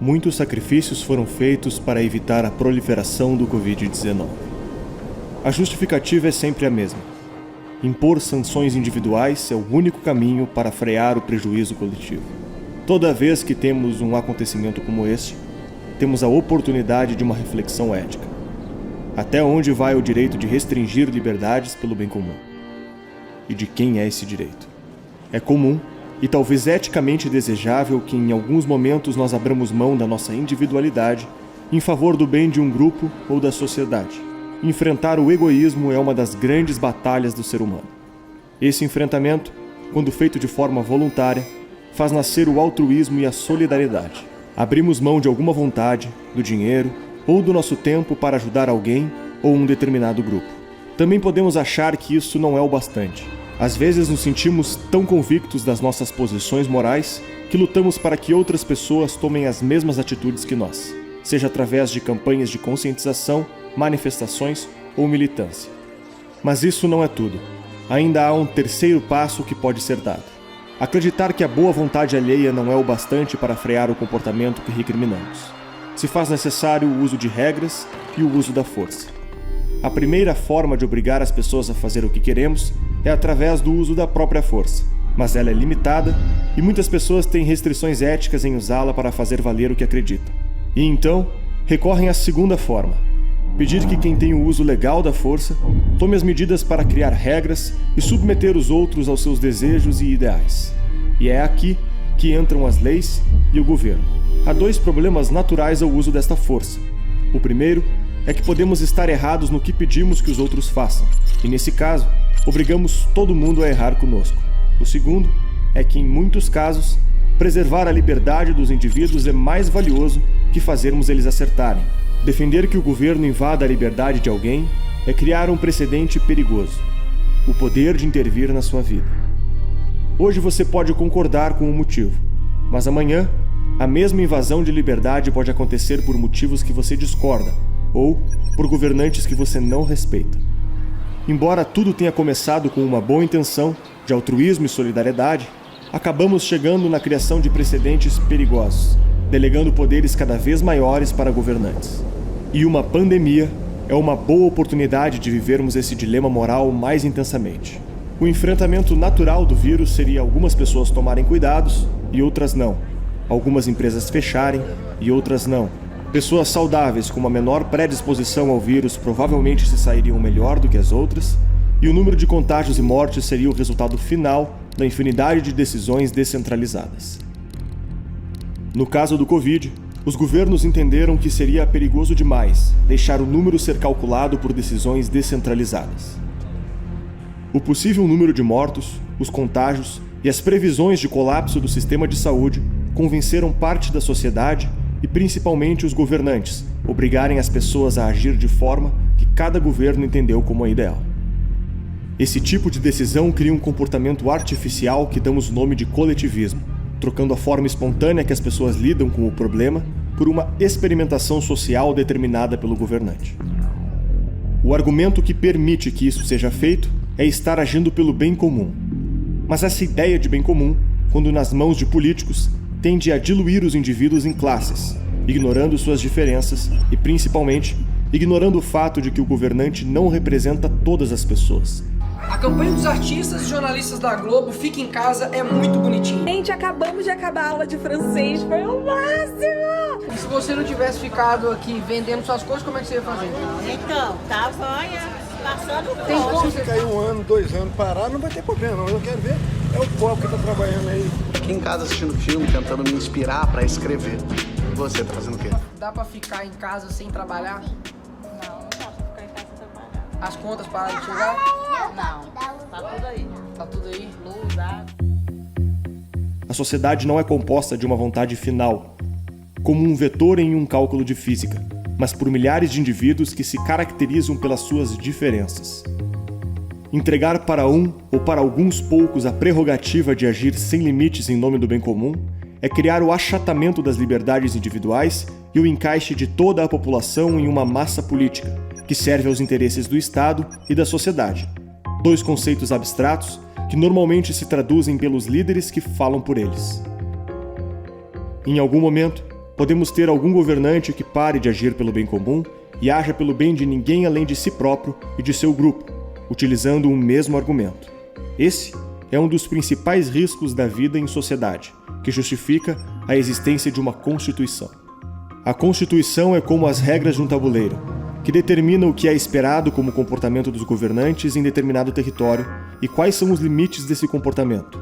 muitos sacrifícios foram feitos para evitar a proliferação do Covid-19. A justificativa é sempre a mesma. Impor sanções individuais é o único caminho para frear o prejuízo coletivo. Toda vez que temos um acontecimento como este, temos a oportunidade de uma reflexão ética. Até onde vai o direito de restringir liberdades pelo bem comum? E de quem é esse direito? É comum e talvez eticamente desejável que em alguns momentos nós abramos mão da nossa individualidade em favor do bem de um grupo ou da sociedade. Enfrentar o egoísmo é uma das grandes batalhas do ser humano. Esse enfrentamento, quando feito de forma voluntária, faz nascer o altruísmo e a solidariedade. Abrimos mão de alguma vontade, do dinheiro ou do nosso tempo para ajudar alguém ou um determinado grupo. Também podemos achar que isso não é o bastante. Às vezes nos sentimos tão convictos das nossas posições morais que lutamos para que outras pessoas tomem as mesmas atitudes que nós, seja através de campanhas de conscientização, manifestações ou militância. Mas isso não é tudo. Ainda há um terceiro passo que pode ser dado. Acreditar que a boa vontade alheia não é o bastante para frear o comportamento que recriminamos. Se faz necessário o uso de regras e o uso da força. A primeira forma de obrigar as pessoas a fazer o que queremos é através do uso da própria força, mas ela é limitada e muitas pessoas têm restrições éticas em usá-la para fazer valer o que acreditam. E então, recorrem à segunda forma: pedir que quem tem o uso legal da força tome as medidas para criar regras e submeter os outros aos seus desejos e ideais. E é aqui que entram as leis e o governo. Há dois problemas naturais ao uso desta força. O primeiro é que podemos estar errados no que pedimos que os outros façam, e nesse caso, obrigamos todo mundo a errar conosco. O segundo é que, em muitos casos, preservar a liberdade dos indivíduos é mais valioso que fazermos eles acertarem. Defender que o governo invada a liberdade de alguém é criar um precedente perigoso: o poder de intervir na sua vida. Hoje você pode concordar com o motivo, mas amanhã a mesma invasão de liberdade pode acontecer por motivos que você discorda ou por governantes que você não respeita. Embora tudo tenha começado com uma boa intenção de altruísmo e solidariedade, acabamos chegando na criação de precedentes perigosos, delegando poderes cada vez maiores para governantes. E uma pandemia é uma boa oportunidade de vivermos esse dilema moral mais intensamente. O enfrentamento natural do vírus seria algumas pessoas tomarem cuidados e outras não. Algumas empresas fecharem e outras não. Pessoas saudáveis com uma menor predisposição ao vírus provavelmente se sairiam melhor do que as outras, e o número de contágios e mortes seria o resultado final da infinidade de decisões descentralizadas. No caso do Covid, os governos entenderam que seria perigoso demais deixar o número ser calculado por decisões descentralizadas. O possível número de mortos, os contágios e as previsões de colapso do sistema de saúde convenceram parte da sociedade e principalmente os governantes obrigarem as pessoas a agir de forma que cada governo entendeu como a ideal. Esse tipo de decisão cria um comportamento artificial que damos o nome de coletivismo, trocando a forma espontânea que as pessoas lidam com o problema por uma experimentação social determinada pelo governante. O argumento que permite que isso seja feito é estar agindo pelo bem comum. Mas essa ideia de bem comum, quando nas mãos de políticos, tende a diluir os indivíduos em classes, ignorando suas diferenças e, principalmente, ignorando o fato de que o governante não representa todas as pessoas. A campanha dos artistas e jornalistas da Globo, Fique em Casa, é muito bonitinha. Gente, acabamos de acabar a aula de francês, foi o máximo! E se você não tivesse ficado aqui vendendo suas coisas, como é que você ia fazer? Então, tava passando Tem como fome. você... Ficar aí 1 ano, 2 anos parar, não vai ter problema, não. Eu quero ver é o povo que tá trabalhando aí. Aqui em casa assistindo filme, tentando me inspirar pra escrever. E você, tá fazendo o quê? Dá pra ficar em casa sem trabalhar? Não, não dá pra ficar em casa sem trabalhar. As contas pararam de chegar? Não, tá tudo aí. Tá tudo aí? Luz, água. A sociedade não é composta de uma vontade final, como um vetor em um cálculo de física, mas por milhares de indivíduos que se caracterizam pelas suas diferenças. Entregar para um ou para alguns poucos a prerrogativa de agir sem limites em nome do bem comum é criar o achatamento das liberdades individuais e o encaixe de toda a população em uma massa política, que serve aos interesses do Estado e da sociedade. Dois conceitos abstratos que normalmente se traduzem pelos líderes que falam por eles. Em algum momento, podemos ter algum governante que pare de agir pelo bem comum e haja pelo bem de ninguém além de si próprio e de seu grupo, utilizando um mesmo argumento. Esse é um dos principais riscos da vida em sociedade, que justifica a existência de uma Constituição. A Constituição é como as regras de um tabuleiro, que determina o que é esperado como comportamento dos governantes em determinado território e quais são os limites desse comportamento.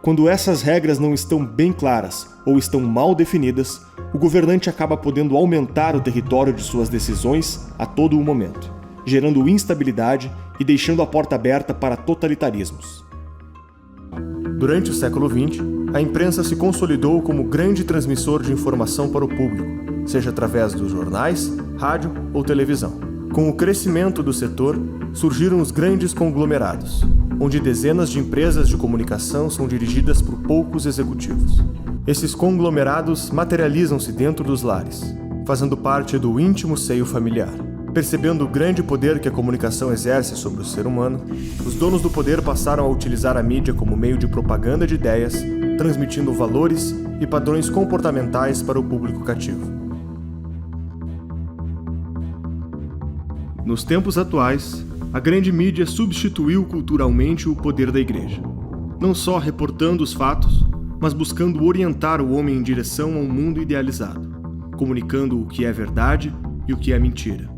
Quando essas regras não estão bem claras ou estão mal definidas, o governante acaba podendo aumentar o território de suas decisões a todo o momento, gerando instabilidade e deixando a porta aberta para totalitarismos. Durante o século XX, a imprensa se consolidou como grande transmissor de informação para o público, seja através dos jornais, rádio ou televisão. Com o crescimento do setor, surgiram os grandes conglomerados, onde dezenas de empresas de comunicação são dirigidas por poucos executivos. Esses conglomerados materializam-se dentro dos lares, fazendo parte do íntimo seio familiar. Percebendo o grande poder que a comunicação exerce sobre o ser humano, os donos do poder passaram a utilizar a mídia como meio de propaganda de ideias, transmitindo valores e padrões comportamentais para o público cativo. Nos tempos atuais, a grande mídia substituiu culturalmente o poder da igreja, não só reportando os fatos, mas buscando orientar o homem em direção a um mundo idealizado, comunicando o que é verdade e o que é mentira,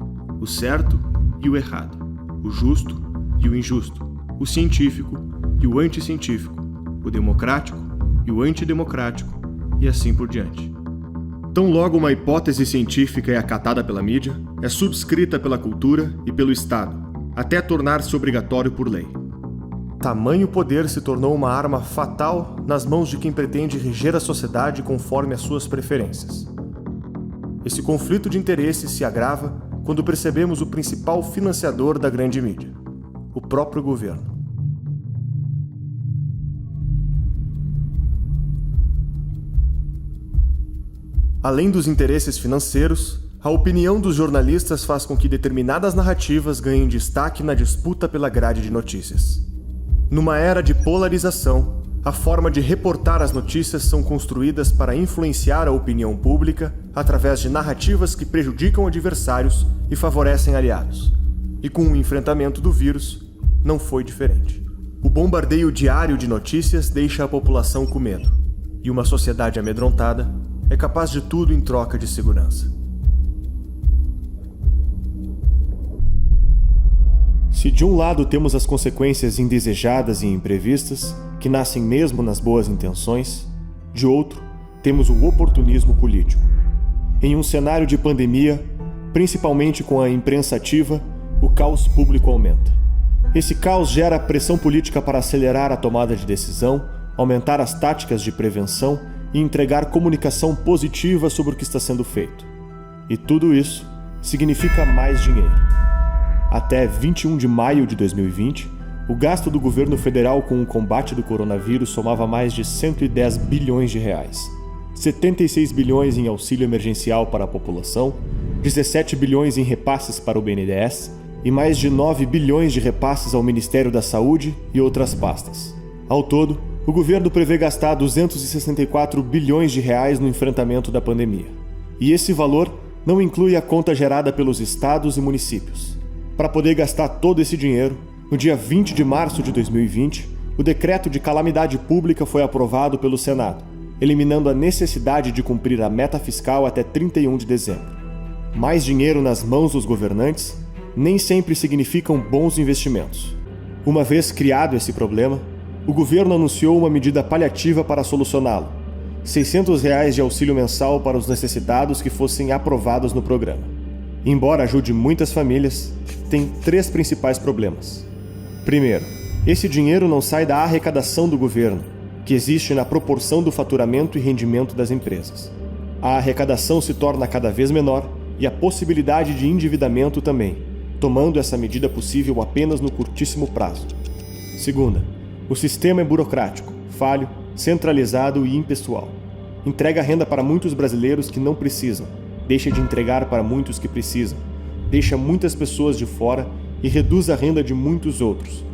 o certo e o errado, o justo e o injusto, o científico e o anticientífico, o democrático e o antidemocrático, e assim por diante. Tão logo uma hipótese científica é acatada pela mídia, é subscrita pela cultura e pelo Estado, até tornar-se obrigatório por lei. Tamanho poder se tornou uma arma fatal nas mãos de quem pretende reger a sociedade conforme as suas preferências. Esse conflito de interesses se agrava quando percebemos o principal financiador da grande mídia, o próprio governo. Além dos interesses financeiros, a opinião dos jornalistas faz com que determinadas narrativas ganhem destaque na disputa pela grade de notícias. Numa era de polarização, a forma de reportar as notícias são construídas para influenciar a opinião pública através de narrativas que prejudicam adversários e favorecem aliados. E com o enfrentamento do vírus, não foi diferente. O bombardeio diário de notícias deixa a população com medo, e uma sociedade amedrontada é capaz de tudo em troca de segurança. Se de um lado temos as consequências indesejadas e imprevistas, que nascem mesmo nas boas intenções, de outro, temos o oportunismo político. Em um cenário de pandemia, principalmente com a imprensa ativa, o caos público aumenta. Esse caos gera pressão política para acelerar a tomada de decisão, aumentar as táticas de prevenção e entregar comunicação positiva sobre o que está sendo feito. E tudo isso significa mais dinheiro. Até 21 de maio de 2020, o gasto do governo federal com o combate do coronavírus somava mais de 110 bilhões de reais. 76 bilhões em auxílio emergencial para a população, 17 bilhões em repasses para o BNDES e mais de 9 bilhões de repasses ao Ministério da Saúde e outras pastas. Ao todo, o governo prevê gastar 264 bilhões de reais no enfrentamento da pandemia. E esse valor não inclui a conta gerada pelos estados e municípios. Para poder gastar todo esse dinheiro, no dia 20 de março de 2020, o decreto de calamidade pública foi aprovado pelo Senado, eliminando a necessidade de cumprir a meta fiscal até 31 de dezembro. Mais dinheiro nas mãos dos governantes nem sempre significam bons investimentos. Uma vez criado esse problema, o governo anunciou uma medida paliativa para solucioná-lo: R$ 600 de auxílio mensal para os necessitados que fossem aprovados no programa. Embora ajude muitas famílias, tem 3 principais problemas. Primeiro, esse dinheiro não sai da arrecadação do governo, que existe na proporção do faturamento e rendimento das empresas. A arrecadação se torna cada vez menor e a possibilidade de endividamento também, tomando essa medida possível apenas no curtíssimo prazo. Segunda, o sistema é burocrático, falho, centralizado e impessoal. Entrega renda para muitos brasileiros que não precisam, deixa de entregar para muitos que precisam, deixa muitas pessoas de fora e reduz a renda de muitos outros,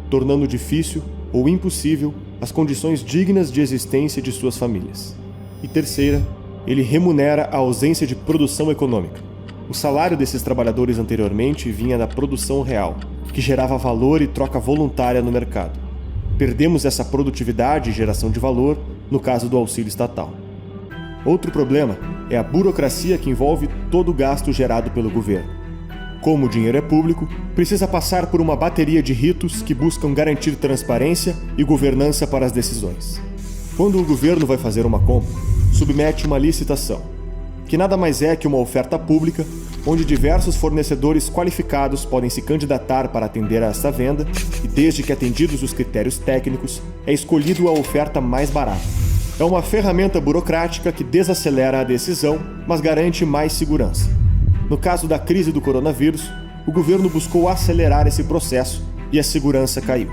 tornando difícil ou impossível as condições dignas de existência de suas famílias. E terceira, ele remunera a ausência de produção econômica. O salário desses trabalhadores anteriormente vinha da produção real, que gerava valor e troca voluntária no mercado. Perdemos essa produtividade e geração de valor no caso do auxílio estatal. Outro problema é a burocracia que envolve todo o gasto gerado pelo governo. Como o dinheiro é público, precisa passar por uma bateria de ritos que buscam garantir transparência e governança para as decisões. Quando o governo vai fazer uma compra, submete uma licitação, que nada mais é que uma oferta pública, onde diversos fornecedores qualificados podem se candidatar para atender a essa venda e, desde que atendidos os critérios técnicos, é escolhido a oferta mais barata. É uma ferramenta burocrática que desacelera a decisão, mas garante mais segurança. No caso da crise do coronavírus, o governo buscou acelerar esse processo e a segurança caiu.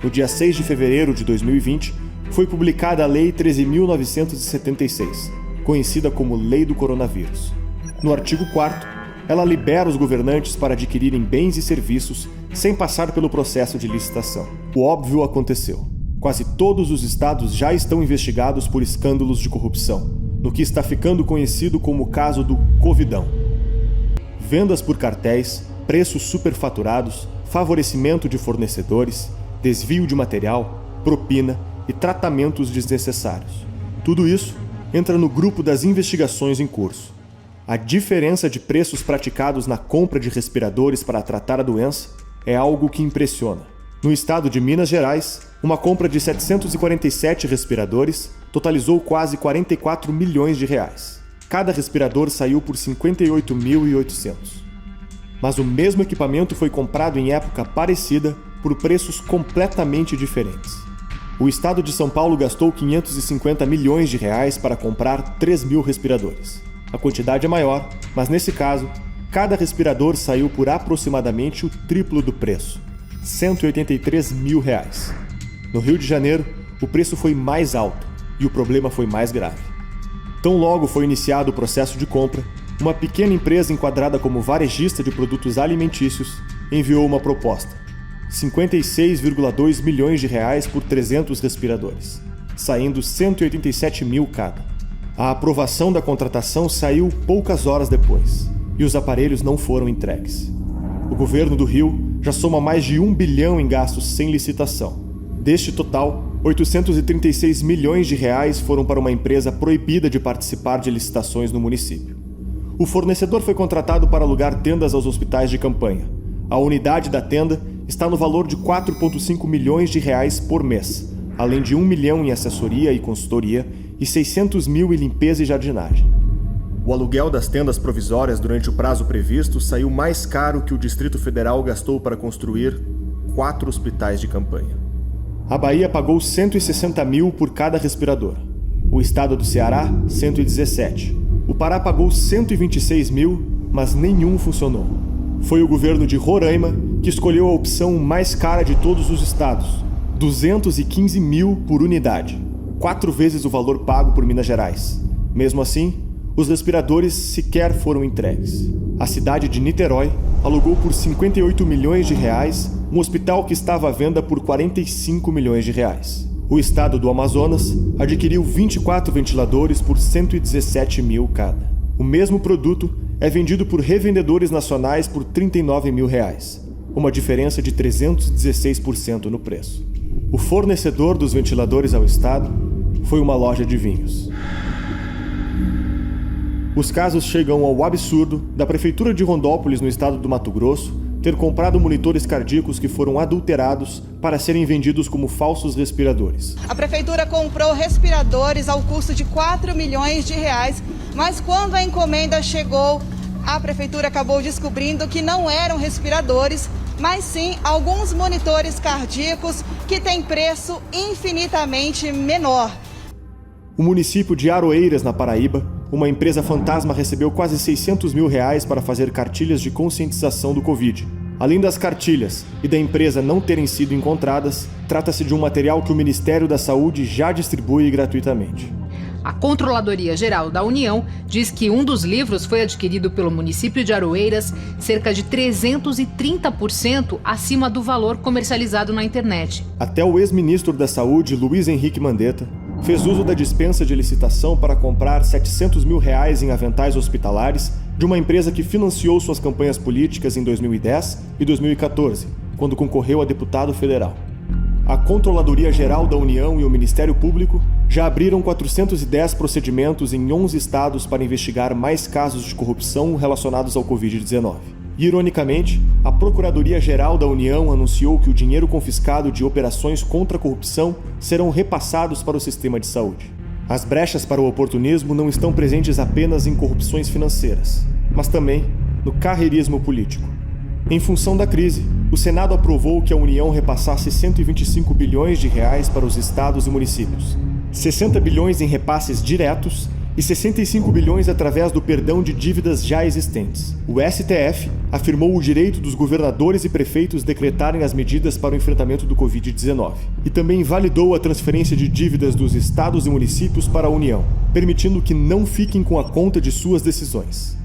No dia 6 de fevereiro de 2020, foi publicada a Lei 13.976, conhecida como Lei do Coronavírus. No artigo 4º, ela libera os governantes para adquirirem bens e serviços sem passar pelo processo de licitação. O óbvio aconteceu. Quase todos os estados já estão investigados por escândalos de corrupção, no que está ficando conhecido como o caso do Covidão. Vendas por cartéis, preços superfaturados, favorecimento de fornecedores, desvio de material, propina e tratamentos desnecessários. Tudo isso entra no grupo das investigações em curso. A diferença de preços praticados na compra de respiradores para tratar a doença é algo que impressiona. No estado de Minas Gerais, uma compra de 747 respiradores totalizou quase 44 milhões de reais. Cada respirador saiu por 58.800. Mas o mesmo equipamento foi comprado em época parecida por preços completamente diferentes. O estado de São Paulo gastou 550 milhões de reais para comprar 3.000 respiradores. A quantidade é maior, mas nesse caso, cada respirador saiu por aproximadamente o triplo do preço, R$ 183 mil. No Rio de Janeiro, o preço foi mais alto e o problema foi mais grave. Tão logo foi iniciado o processo de compra, uma pequena empresa enquadrada como varejista de produtos alimentícios enviou uma proposta: 56,2 milhões de reais por 300 respiradores, saindo 187 mil cada. A aprovação da contratação saiu poucas horas depois, e os aparelhos não foram entregues. O governo do Rio já soma mais de 1 bilhão em gastos sem licitação. Deste total, 836 milhões de reais foram para uma empresa proibida de participar de licitações no município. O fornecedor foi contratado para alugar tendas aos hospitais de campanha. A unidade da tenda está no valor de 4,5 milhões de reais por mês, além de 1 milhão em assessoria e consultoria e 600 mil em limpeza e jardinagem. O aluguel das tendas provisórias durante o prazo previsto saiu mais caro que o Distrito Federal gastou para construir 4 hospitais de campanha. A Bahia pagou 160 mil por cada respirador. O estado do Ceará, 117. O Pará pagou 126 mil, mas nenhum funcionou. Foi o governo de Roraima que escolheu a opção mais cara de todos os estados, 215 mil por unidade, 4 vezes o valor pago por Minas Gerais. Mesmo assim, os respiradores sequer foram entregues. A cidade de Niterói alugou por 58 milhões de reais um hospital que estava à venda por 45 milhões de reais. O estado do Amazonas adquiriu 24 ventiladores por 117 mil cada. O mesmo produto é vendido por revendedores nacionais por 39 mil reais, uma diferença de 316% no preço. O fornecedor dos ventiladores ao estado foi uma loja de vinhos. Os casos chegam ao absurdo da Prefeitura de Rondópolis, no estado do Mato Grosso, ter comprado monitores cardíacos que foram adulterados para serem vendidos como falsos respiradores. A Prefeitura comprou respiradores ao custo de 4 milhões de reais, mas quando a encomenda chegou, a Prefeitura acabou descobrindo que não eram respiradores, mas sim alguns monitores cardíacos que têm preço infinitamente menor. O município de Aroeiras, na Paraíba, uma empresa fantasma recebeu quase 600 mil reais para fazer cartilhas de conscientização do Covid. Além das cartilhas e da empresa não terem sido encontradas, trata-se de um material que o Ministério da Saúde já distribui gratuitamente. A Controladoria Geral da União diz que um dos livros foi adquirido pelo município de Aroeiras cerca de 330% acima do valor comercializado na internet. Até o ex-ministro da Saúde, Luiz Henrique Mandetta, fez uso da dispensa de licitação para comprar R$700 mil em aventais hospitalares de uma empresa que financiou suas campanhas políticas em 2010 e 2014, quando concorreu a deputado federal. A Controladoria Geral da União e o Ministério Público já abriram 410 procedimentos em 11 estados para investigar mais casos de corrupção relacionados ao Covid-19. E, ironicamente, a Procuradoria-Geral da União anunciou que o dinheiro confiscado de operações contra a corrupção serão repassados para o sistema de saúde. As brechas para o oportunismo não estão presentes apenas em corrupções financeiras, mas também no carreirismo político. Em função da crise, o Senado aprovou que a União repassasse R$125 bilhões para os estados e municípios, 60 bilhões em repasses diretos e 65 bilhões através do perdão de dívidas já existentes. O STF afirmou o direito dos governadores e prefeitos decretarem as medidas para o enfrentamento do Covid-19 e também validou a transferência de dívidas dos estados e municípios para a União, permitindo que não fiquem com a conta de suas decisões.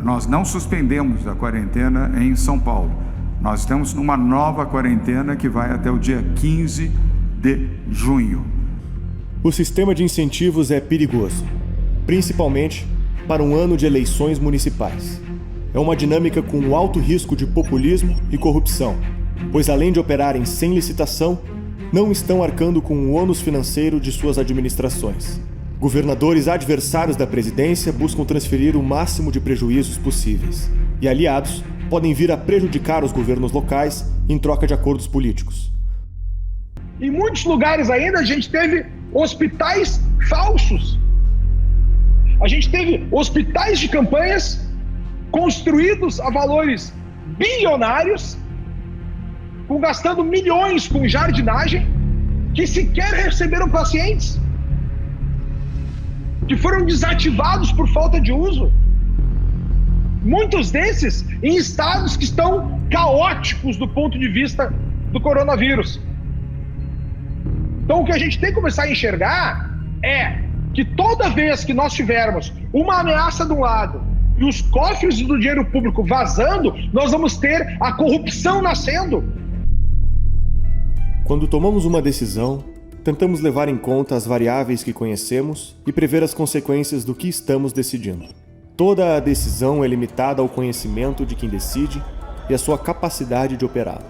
Nós não suspendemos a quarentena em São Paulo. Nós estamos numa nova quarentena que vai até o dia 15 de junho. O sistema de incentivos é perigoso, principalmente para um ano de eleições municipais. É uma dinâmica com alto risco de populismo e corrupção, pois além de operarem sem licitação, não estão arcando com o ônus financeiro de suas administrações. Governadores adversários da presidência buscam transferir o máximo de prejuízos possíveis, e aliados podem vir a prejudicar os governos locais em troca de acordos políticos. Em muitos lugares ainda a gente teve hospitais falsos. A gente teve hospitais de campanhas construídos a valores bilionários, gastando milhões com jardinagem, que sequer receberam pacientes, que foram desativados por falta de uso. Muitos desses em estados que estão caóticos do ponto de vista do coronavírus. Então o que a gente tem que começar a enxergar é que toda vez que nós tivermos uma ameaça de um lado e os cofres do dinheiro público vazando, nós vamos ter a corrupção nascendo. Quando tomamos uma decisão, tentamos levar em conta as variáveis que conhecemos e prever as consequências do que estamos decidindo. Toda a decisão é limitada ao conhecimento de quem decide e à sua capacidade de operá-lo.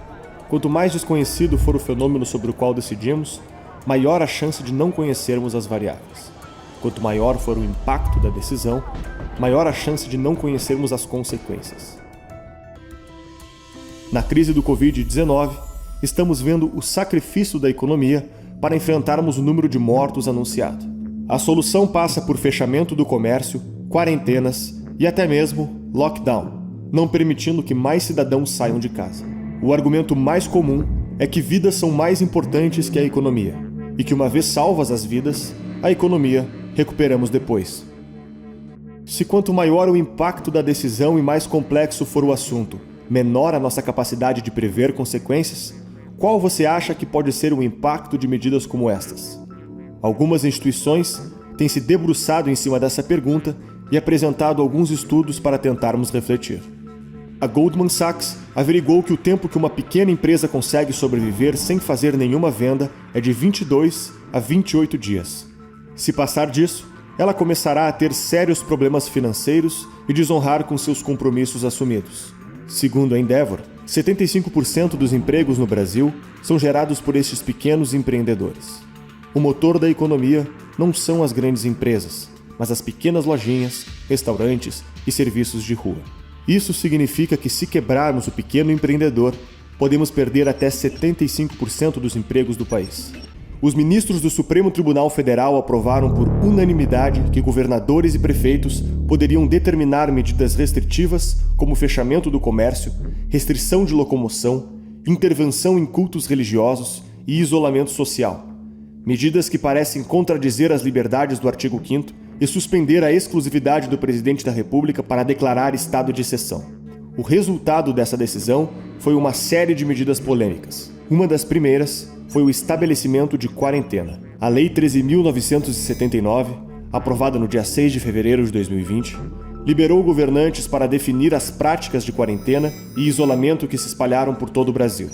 Quanto mais desconhecido for o fenômeno sobre o qual decidimos, maior a chance de não conhecermos as variáveis. Quanto maior for o impacto da decisão, maior a chance de não conhecermos as consequências. Na crise do Covid-19, estamos vendo o sacrifício da economia para enfrentarmos o número de mortos anunciado. A solução passa por fechamento do comércio, quarentenas e até mesmo lockdown, não permitindo que mais cidadãos saiam de casa. O argumento mais comum é que vidas são mais importantes que a economia, e que uma vez salvas as vidas, a economia recuperamos depois. Se quanto maior o impacto da decisão e mais complexo for o assunto, menor a nossa capacidade de prever consequências, qual você acha que pode ser o impacto de medidas como estas? Algumas instituições têm se debruçado em cima dessa pergunta e apresentado alguns estudos para tentarmos refletir. A Goldman Sachs averigou que o tempo que uma pequena empresa consegue sobreviver sem fazer nenhuma venda é de 22 a 28 dias. Se passar disso, ela começará a ter sérios problemas financeiros e desonrar com seus compromissos assumidos. Segundo a Endeavor, 75% dos empregos no Brasil são gerados por estes pequenos empreendedores. O motor da economia não são as grandes empresas, mas as pequenas lojinhas, restaurantes e serviços de rua. Isso significa que, se quebrarmos o pequeno empreendedor, podemos perder até 75% dos empregos do país. Os ministros do Supremo Tribunal Federal aprovaram por unanimidade que governadores e prefeitos poderiam determinar medidas restritivas, como fechamento do comércio, restrição de locomoção, intervenção em cultos religiosos e isolamento social. Medidas que parecem contradizer as liberdades do artigo 5º e suspender a exclusividade do presidente da República para declarar estado de exceção. O resultado dessa decisão foi uma série de medidas polêmicas. Uma das primeiras foi o estabelecimento de quarentena. A Lei 13.979, aprovada no dia 6 de fevereiro de 2020, liberou governantes para definir as práticas de quarentena e isolamento que se espalharam por todo o Brasil.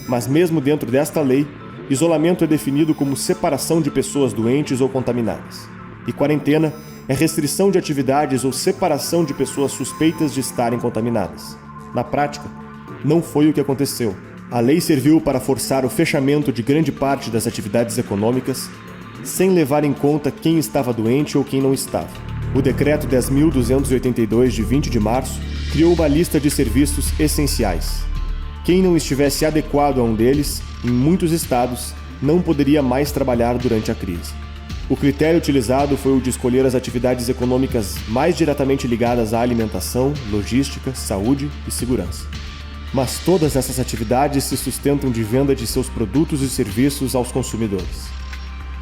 Mas mesmo dentro desta lei, isolamento é definido como separação de pessoas doentes ou contaminadas, e quarentena é restrição de atividades ou separação de pessoas suspeitas de estarem contaminadas. Na prática, não foi o que aconteceu. A lei serviu para forçar o fechamento de grande parte das atividades econômicas, sem levar em conta quem estava doente ou quem não estava. O Decreto 10.282, de 20 de março, criou uma lista de serviços essenciais. Quem não estivesse adequado a um deles, em muitos estados, não poderia mais trabalhar durante a crise. O critério utilizado foi o de escolher as atividades econômicas mais diretamente ligadas à alimentação, logística, saúde e segurança. Mas todas essas atividades se sustentam de venda de seus produtos e serviços aos consumidores.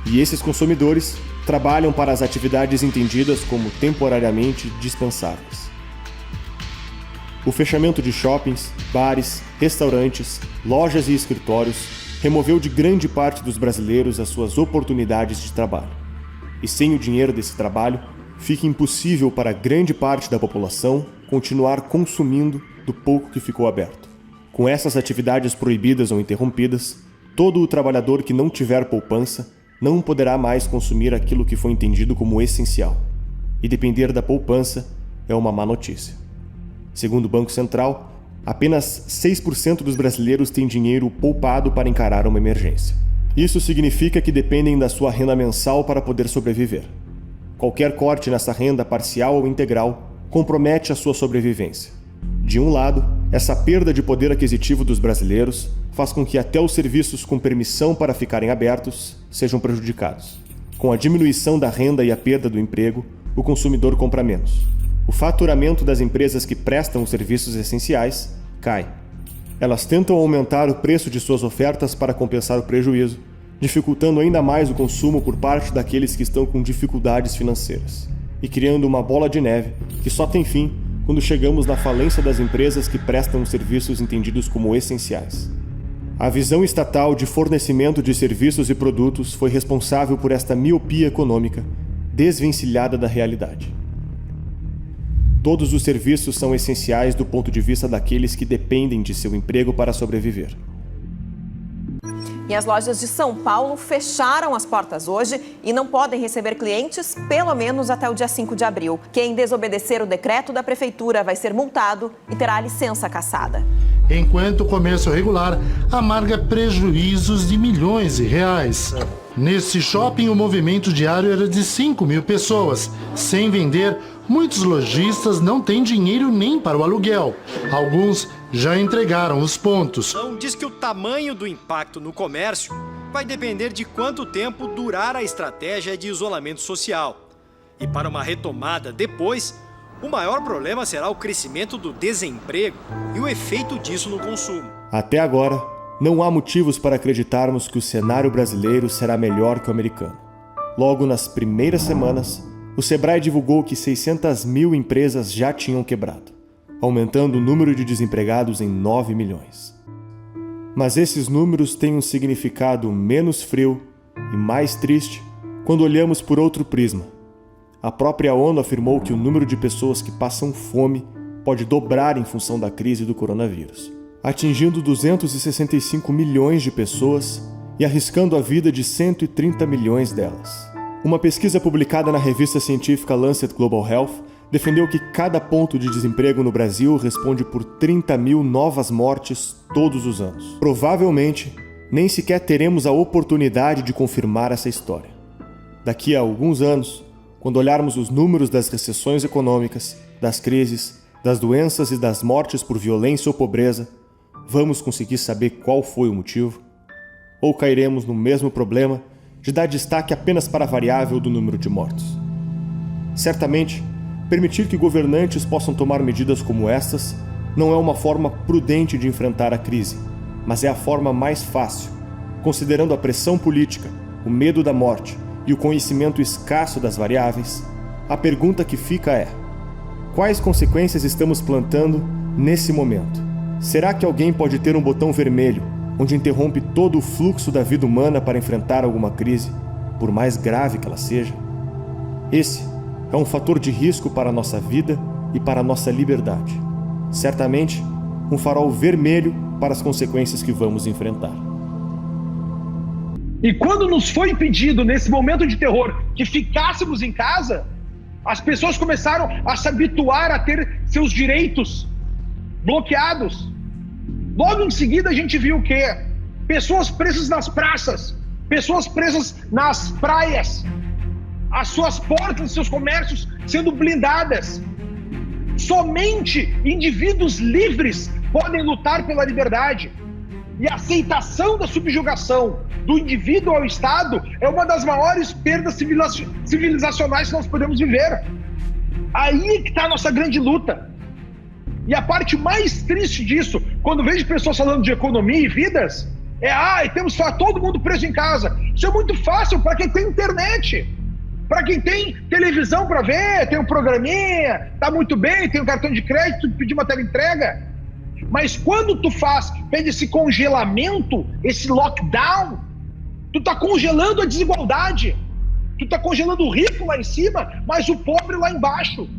E esses consumidores trabalham para as atividades entendidas como temporariamente dispensáveis. O fechamento de shoppings, bares, restaurantes, lojas e escritórios removeu de grande parte dos brasileiros as suas oportunidades de trabalho. E sem o dinheiro desse trabalho, fica impossível para grande parte da população continuar consumindo do pouco que ficou aberto. Com essas atividades proibidas ou interrompidas, todo o trabalhador que não tiver poupança não poderá mais consumir aquilo que foi entendido como essencial. E depender da poupança é uma má notícia. Segundo o Banco Central, apenas 6% dos brasileiros têm dinheiro poupado para encarar uma emergência. Isso significa que dependem da sua renda mensal para poder sobreviver. Qualquer corte nessa renda parcial ou integral compromete a sua sobrevivência. De um lado, essa perda de poder aquisitivo dos brasileiros faz com que até os serviços com permissão para ficarem abertos sejam prejudicados. Com a diminuição da renda e a perda do emprego, o consumidor compra menos. O faturamento das empresas que prestam os serviços essenciais cai. Elas tentam aumentar o preço de suas ofertas para compensar o prejuízo, dificultando ainda mais o consumo por parte daqueles que estão com dificuldades financeiras, e criando uma bola de neve que só tem fim quando chegamos na falência das empresas que prestam os serviços entendidos como essenciais. A visão estatal de fornecimento de serviços e produtos foi responsável por esta miopia econômica, desvencilhada da realidade. Todos os serviços são essenciais do ponto de vista daqueles que dependem de seu emprego para sobreviver. E as lojas de São Paulo fecharam as portas hoje e não podem receber clientes pelo menos até o dia 5 de abril. Quem desobedecer o decreto da prefeitura vai ser multado e terá a licença cassada. Enquanto o comércio regular amarga prejuízos de milhões de reais. Nesse shopping, o movimento diário era de 5.000 pessoas. Sem vender, muitos lojistas não têm dinheiro nem para o aluguel. Alguns já entregaram os pontos. Diz que o tamanho do impacto no comércio vai depender de quanto tempo durar a estratégia de isolamento social. E para uma retomada depois, o maior problema será o crescimento do desemprego e o efeito disso no consumo. Até agora, não há motivos para acreditarmos que o cenário brasileiro será melhor que o americano. Logo nas primeiras semanas, o Sebrae divulgou que 600.000 empresas já tinham quebrado, aumentando o número de desempregados em 9 milhões. Mas esses números têm um significado menos frio e mais triste quando olhamos por outro prisma. A própria ONU afirmou que o número de pessoas que passam fome pode dobrar em função da crise do coronavírus, atingindo 265 milhões de pessoas e arriscando a vida de 130 milhões delas. Uma pesquisa publicada na revista científica Lancet Global Health defendeu que cada ponto de desemprego no Brasil responde por 30.000 novas mortes todos os anos. Provavelmente, nem sequer teremos a oportunidade de confirmar essa história. Daqui a alguns anos, quando olharmos os números das recessões econômicas, das crises, das doenças e das mortes por violência ou pobreza, vamos conseguir saber qual foi o motivo? Ou cairemos no mesmo problema de dar destaque apenas para a variável do número de mortos? Certamente, permitir que governantes possam tomar medidas como estas não é uma forma prudente de enfrentar a crise, mas é a forma mais fácil, considerando a pressão política, o medo da morte e o conhecimento escasso das variáveis. A pergunta que fica é: quais consequências estamos plantando nesse momento? Será que alguém pode ter um botão vermelho, onde interrompe todo o fluxo da vida humana para enfrentar alguma crise, por mais grave que ela seja? Esse é um fator de risco para a nossa vida e para a nossa liberdade. Certamente, um farol vermelho para as consequências que vamos enfrentar. E quando nos foi pedido, nesse momento de terror, que ficássemos em casa, as pessoas começaram a se habituar a ter seus direitos bloqueados. Logo em seguida a gente viu o quê? Pessoas presas nas praças, pessoas presas nas praias, as suas portas, seus comércios sendo blindadas. Somente indivíduos livres podem lutar pela liberdade. E a aceitação da subjugação do indivíduo ao Estado é uma das maiores perdas civilizacionais que nós podemos viver. Aí é que está a nossa grande luta. E a parte mais triste disso, quando vejo pessoas falando de economia e vidas, temos que estar todo mundo preso em casa. Isso é muito fácil para quem tem internet, para quem tem televisão para ver, tem um programinha, tá muito bem, tem um cartão de crédito, pedir uma teleentrega. Mas quando tu pede esse congelamento, esse lockdown, tu tá congelando a desigualdade, tu tá congelando o rico lá em cima, mas o pobre lá embaixo.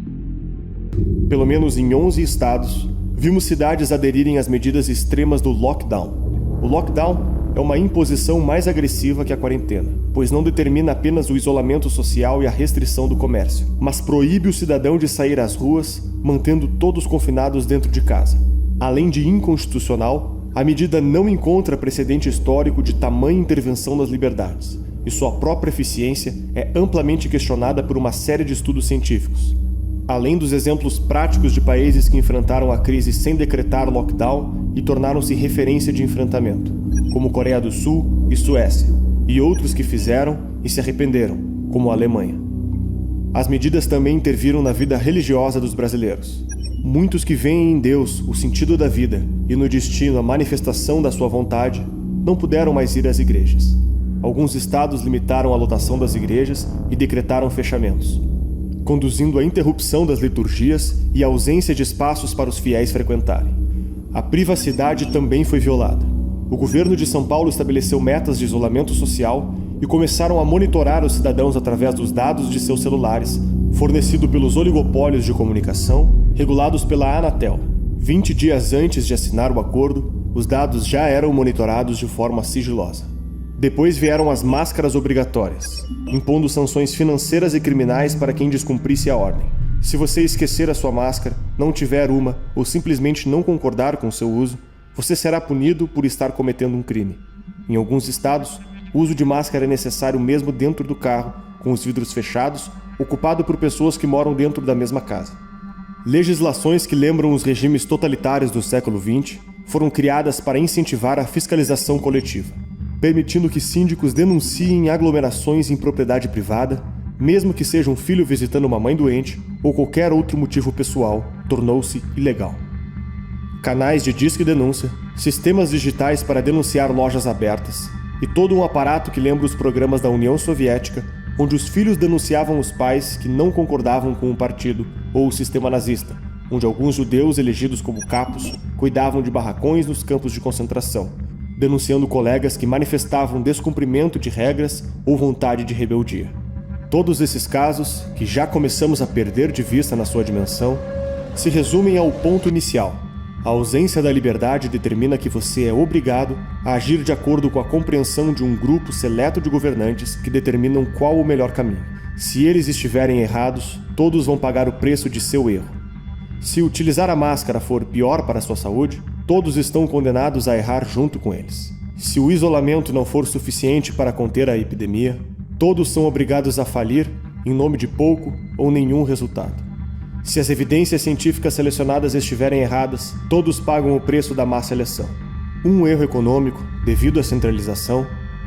Pelo menos em 11 estados, vimos cidades aderirem às medidas extremas do lockdown. O lockdown é uma imposição mais agressiva que a quarentena, pois não determina apenas o isolamento social e a restrição do comércio, mas proíbe o cidadão de sair às ruas, mantendo todos confinados dentro de casa. Além de inconstitucional, a medida não encontra precedente histórico de tamanha intervenção nas liberdades, e sua própria eficiência é amplamente questionada por uma série de estudos científicos. Além dos exemplos práticos de países que enfrentaram a crise sem decretar lockdown e tornaram-se referência de enfrentamento, como Coreia do Sul e Suécia, e outros que fizeram e se arrependeram, como a Alemanha. As medidas também interviram na vida religiosa dos brasileiros. Muitos que veem em Deus o sentido da vida e no destino a manifestação da sua vontade, não puderam mais ir às igrejas. Alguns estados limitaram a lotação das igrejas e decretaram fechamentos, conduzindo à interrupção das liturgias e à ausência de espaços para os fiéis frequentarem. A privacidade também foi violada. O governo de São Paulo estabeleceu metas de isolamento social e começaram a monitorar os cidadãos através dos dados de seus celulares, fornecido pelos oligopólios de comunicação, regulados pela Anatel. 20 dias antes de assinar o acordo, os dados já eram monitorados de forma sigilosa. Depois vieram as máscaras obrigatórias, impondo sanções financeiras e criminais para quem descumprisse a ordem. Se você esquecer a sua máscara, não tiver uma ou simplesmente não concordar com seu uso, você será punido por estar cometendo um crime. Em alguns estados, o uso de máscara é necessário mesmo dentro do carro, com os vidros fechados, ocupado por pessoas que moram dentro da mesma casa. Legislações que lembram os regimes totalitários do século XX foram criadas para incentivar a fiscalização coletiva, permitindo que síndicos denunciem aglomerações em propriedade privada, mesmo que seja um filho visitando uma mãe doente ou qualquer outro motivo pessoal, tornou-se ilegal. Canais de disque denúncia, sistemas digitais para denunciar lojas abertas e todo um aparato que lembra os programas da União Soviética, onde os filhos denunciavam os pais que não concordavam com o partido ou o sistema nazista, onde alguns judeus elegidos como capos cuidavam de barracões nos campos de concentração, denunciando colegas que manifestavam descumprimento de regras ou vontade de rebeldia. Todos esses casos, que já começamos a perder de vista na sua dimensão, se resumem ao ponto inicial. A ausência da liberdade determina que você é obrigado a agir de acordo com a compreensão de um grupo seleto de governantes que determinam qual o melhor caminho. Se eles estiverem errados, todos vão pagar o preço de seu erro. Se utilizar a máscara for pior para a sua saúde, todos estão condenados a errar junto com eles. Se o isolamento não for suficiente para conter a epidemia, todos são obrigados a falir em nome de pouco ou nenhum resultado. Se as evidências científicas selecionadas estiverem erradas, todos pagam o preço da má seleção. Um erro econômico, devido à centralização,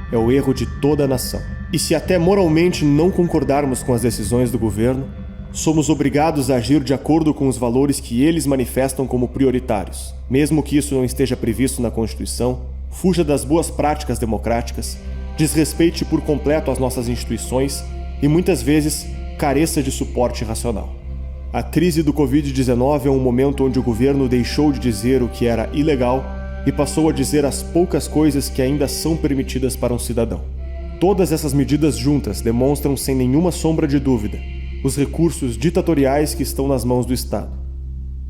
é o erro de toda a nação. E se até moralmente não concordarmos com as decisões do governo, somos obrigados a agir de acordo com os valores que eles manifestam como prioritários. Mesmo que isso não esteja previsto na Constituição, fuja das boas práticas democráticas, desrespeite por completo as nossas instituições e muitas vezes careça de suporte racional. A crise do Covid-19 é um momento onde o governo deixou de dizer o que era ilegal e passou a dizer as poucas coisas que ainda são permitidas para um cidadão. Todas essas medidas juntas demonstram sem nenhuma sombra de dúvida os recursos ditatoriais que estão nas mãos do Estado.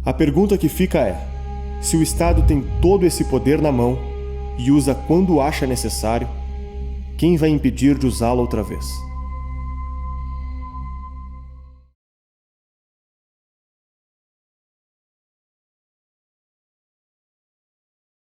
A pergunta que fica é: se o Estado tem todo esse poder na mão e usa quando acha necessário, Quem vai impedir de usá-la outra vez?